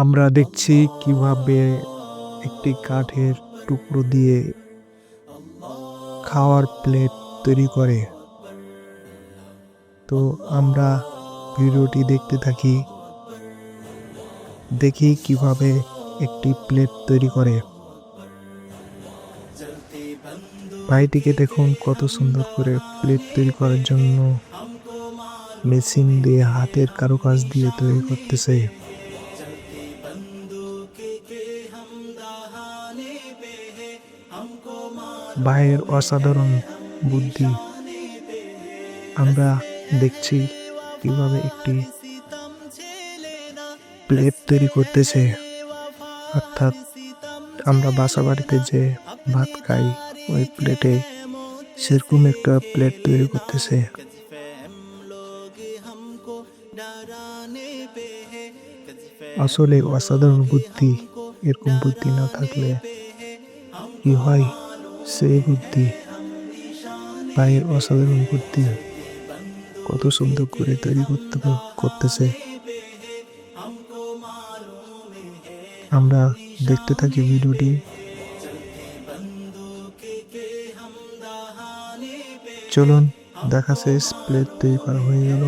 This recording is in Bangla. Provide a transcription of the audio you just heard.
আমরা দেখছি কিভাবে একটি কাঠের টুকরো দিয়ে খাওয়ার প্লেট তৈরি করে। তো আমরা ভিডিওটি দেখতে থাকি, দেখি কিভাবে একটি প্লেট তৈরি করে। ভাইটিকে দেখুন কত সুন্দর করে প্লেট তৈরি করার জন্য মেশিন দিয়ে হাতের কারুকাজ দিয়ে তৈরি করতেছে। ভাইয়ের অসাধারণ বুদ্ধি। আমরা দেখছি কিভাবে একটি প্লেট তৈরি করতেছে, অর্থাৎ আমরা বাসা বাড়িতে যে ভাত খাই ওই প্লেটে সেরকম একটা প্লেট তৈরি করতেছে। আসলে অসাধারণ বুদ্ধি। এরকম বুদ্ধি না থাকলে কি হয় সেই বুদ্ধি। ভাইয়ের অসাধারণ বুদ্ধি, কত সুন্দর করে তৈরি করতেছে। আমরা দেখতে থাকি ভিডিওটি। চলুন, দেখা শেষ, প্লেট তৈরি করা হয়ে গেল।